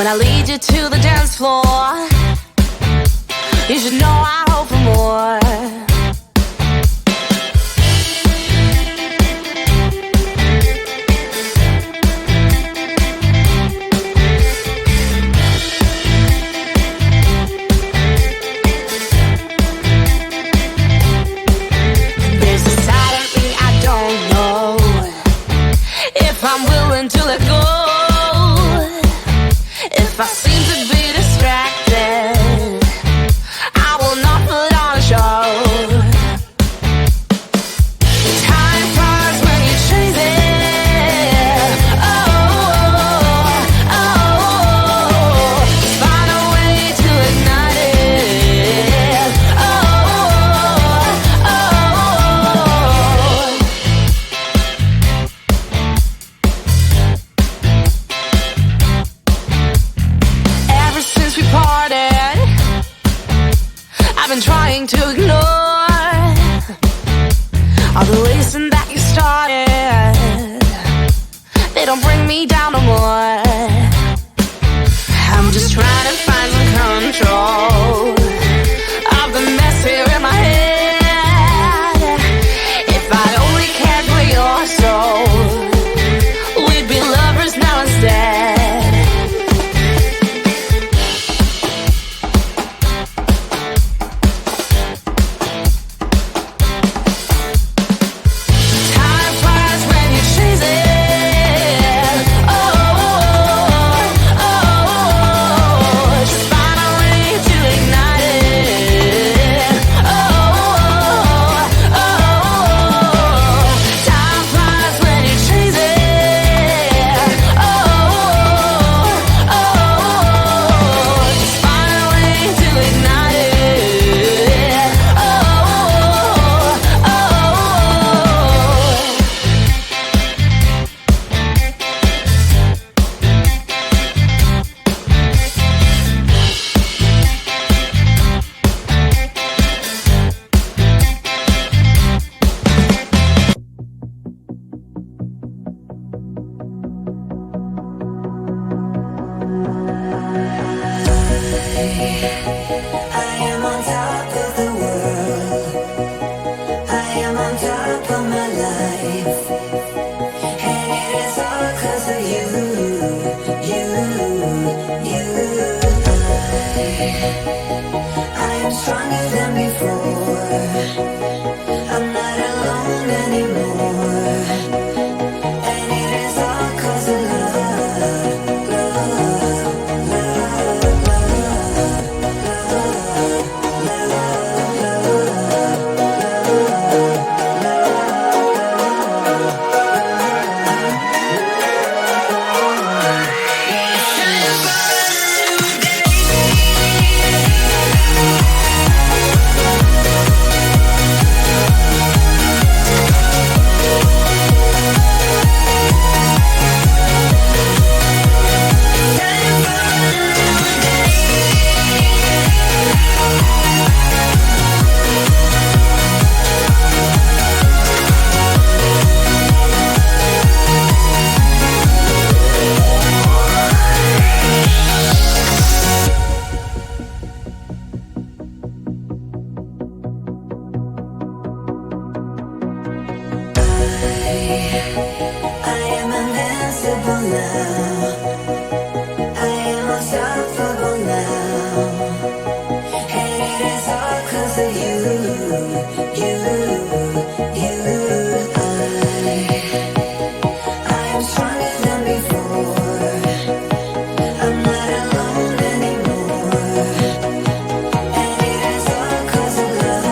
When I lead you to the dance floor, you should know I hope for more. There's a side of me I don't know if I'm willing to let go. If I seem to be distracted, I will not put on a show. Time flies when you chase it. Just find a way to ignite it. Ever since we parted, I've been trying to ignore all the reason that you started. They don't bring me down no more. I'm just trying to find some control of the mess here in my head. If I only cared for your soul, we'd be lovers now instead. Time flies when you chase it. Just find a way to ignite it. Time flies when you chase it. Just find a way to ignite it. I am on top of the world. I am on top of my life. And it is all 'cause of you. I am stronger than before. I'm not alone anymore. And it is all 'cause of I am invincible now. I am unstoppable now. And it is all 'cause of you. I am stronger than before. I'm not alone anymore. And it is all 'cause of love.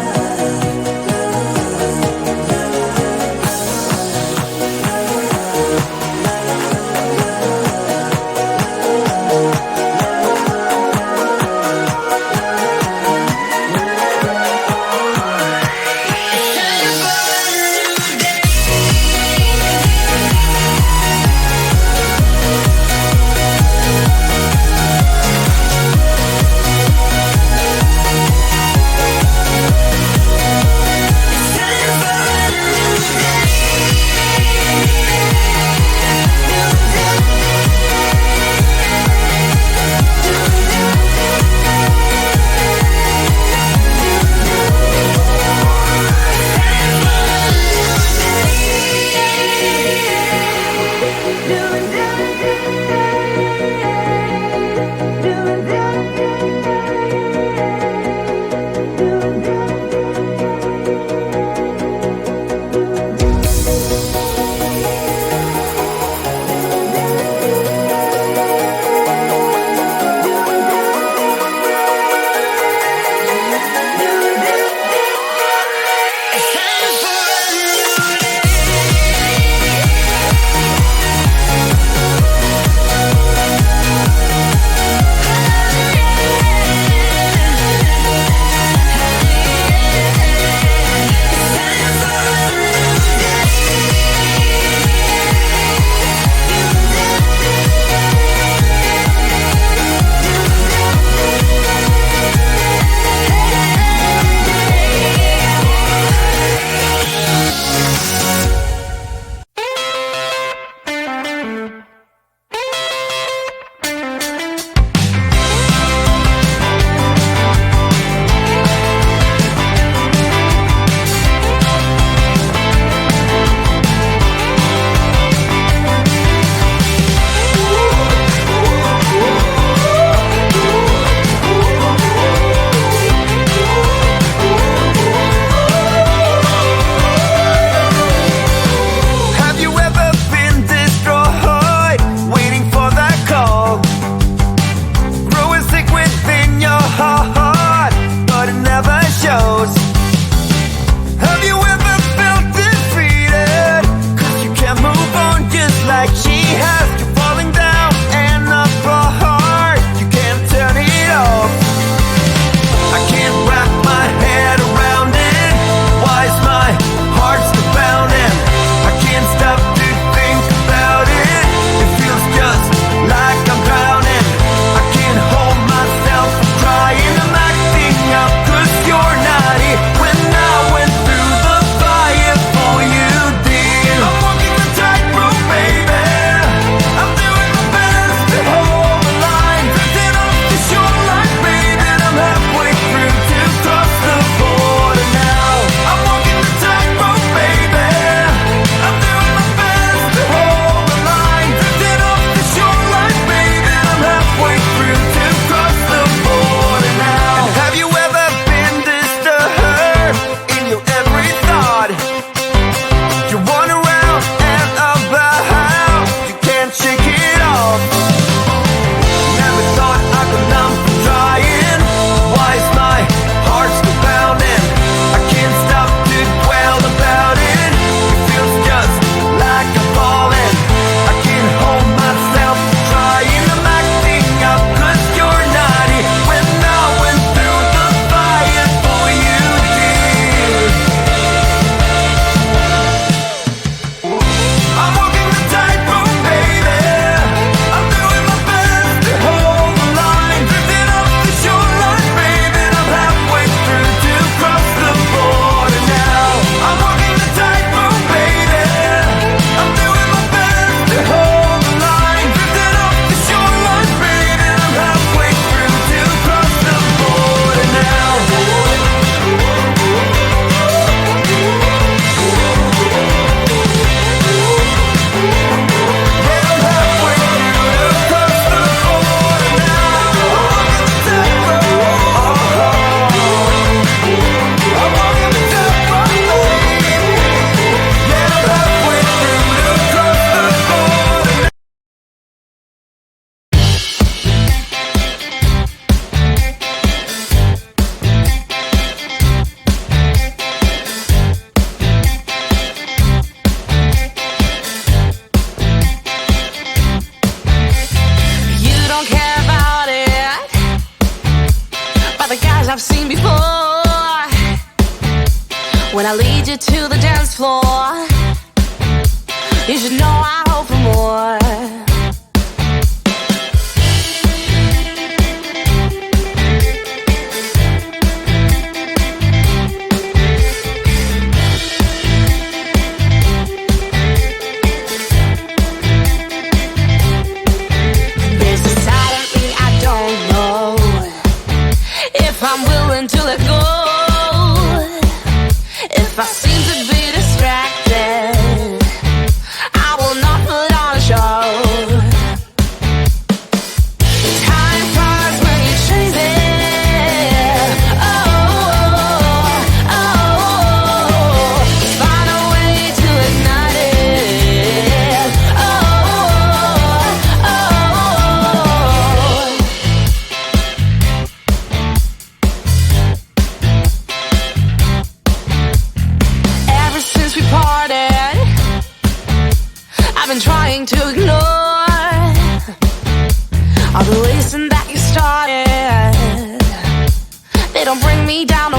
When I lead you to the dance floor, you should know I hope for more. There's a side of me I don't know if I'm willing to let go. If I seem to be distracted, I will not put on a show. Time flies when you chase it. Find a way to ignite it. Ever since we parted, I've been trying to ignore all the wasting that you started. They don't bring me down no